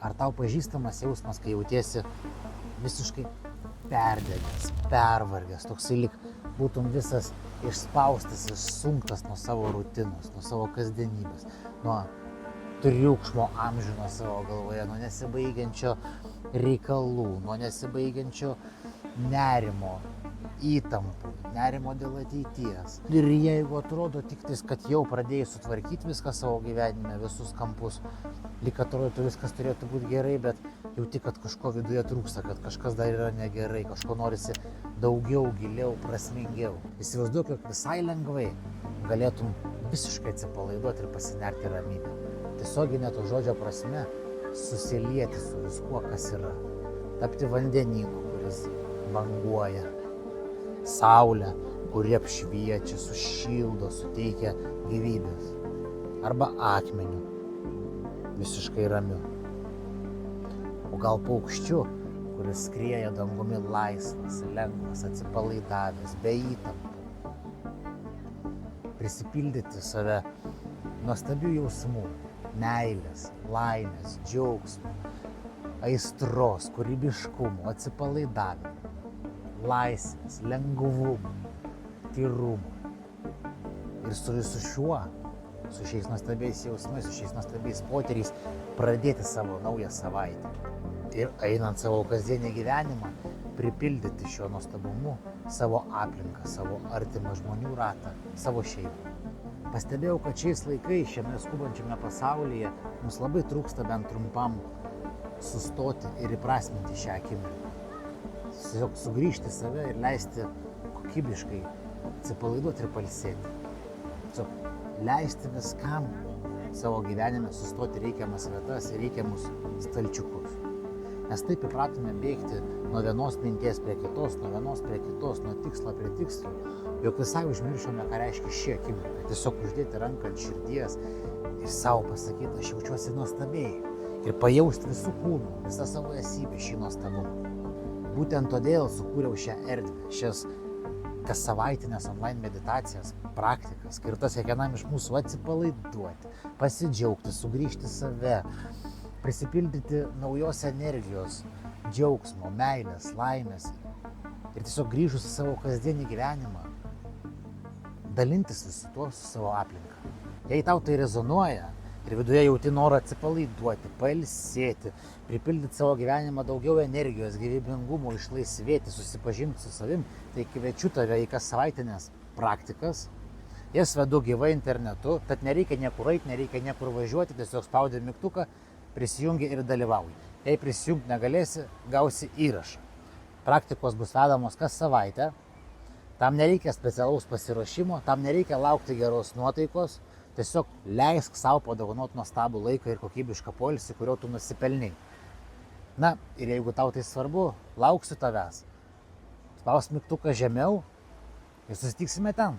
Ar tau pažįstamas jausmas, kai jautiesi visiškai perdegęs, pervargęs, toksai lyg būtum visas išspaustas, išsunktas nuo savo rutinos, nuo savo kasdienybės, nuo triukšmo amžino savo galvoje, nuo nesibaigiančio reikalų, nuo nesibaigiančio nerimo, įtampų, nerimo dėl ateities. Ir jeigu atrodo tik tais, kad jau pradėjai sutvarkyti viską savo gyvenime, visus kampus, lyg atrodo, viskas turėtų būti gerai, bet jauti, kad kažko viduje trūksta, kad kažkas dar yra negerai, kažko norisi daugiau, giliau, prasmingiau. Įsivaizduok, jog visai lengvai galėtum visiškai atsipalaiduoti ir pasinerti į ramybę. Tiesioginė to žodžio prasme susilieti su viskuo, kas yra. Tapti vandenynu, kuris banguoja. Saulę, kuri apšviečia, sušildo, suteikia gyvybės. Arba akmeniu, visiškai ramiu. O gal paukščiu, kuris skrieja dangumi laisvas, lengvas, atsipalaidavęs, be įtampų. Prisipildyti save nuostabių jausmų, meilės, laimės, džiaugsmo, aistros, kūrybiškumo, atsipalaidavimo, laisvės, lengvumo, tyrumo. Ir su visu šiuo, su šiais nuostabiais jausmais, su šiais nuostabiais potyriais pradėti savo naują savaitę. Ir einant savo kasdienį gyvenimą, pripildyti šiuo nuostabumu savo aplinką, savo artimą žmonių ratą, savo šeimą. Pastebėjau, kad šiais laikais, šiame skubančiame pasaulyje, mums labai trūksta bent trumpam sustoti ir įprasminti šią akimirką. Tiesiog sugrįžti į save ir leisti kokybiškai atsipalaiduoti ir pailsėti. Tiesiog leisti viskam savo gyvenime sustoti reikiamas vietas ir reikiamus stalčiukus. Mes taip įpratome bėgti nuo vienos minties prie kitos, nuo vienos prie kitos, nuo tikslo prie tikslo, jog visai užmiršome, ką reiškia šį akimirką. Tiesiog uždėti ranką ant širdies ir savo pasakyti, aš jaučiuosi nuostabiai. Ir pajausti visų kūnų, visą savo esybę šį nuostabumą. Būtent todėl sukūriau šią erdvę, šias kas savaitinės online meditacijas, praktikas, skirtas kiekvienam iš mūsų atsipalaiduoti, pasidžiaugti, sugrįžti į save, prisipildyti naujos energijos, džiaugsmo, meilės, laimės ir tiesiog grįžus į savo kasdienį gyvenimą, dalintis visu tuo su savo aplinka. Jei tau tai rezonuoja ir viduje jauti norą atsipalaiduoti, pailsėti, pripildyti savo gyvenimą daugiau energijos, gyvybingumo, išlaisvėti, susipažinti su savim, tai kviečiu tave į kas savaitinės praktikas. Jas vedu gyvai internetu, tad nereikia niekur eiti, nereikia niekur važiuoti, tiesiog spaudi mygtuką, prisijungi ir dalyvauji. Jei prisijungti negalėsi, gausi įrašą. Praktikos bus vedamos kas savaitę, tam nereikia specialaus pasiruošimo, tam nereikia laukti geros nuotaikos, tiesiog leisk savo padovanoti nuostabų laiką ir kokybišką poilsį, kurio tu nusipelnei. Na, ir jeigu tau tai svarbu, lauksiu tavęs. Spausk mygtuką žemiau ir susitiksime ten.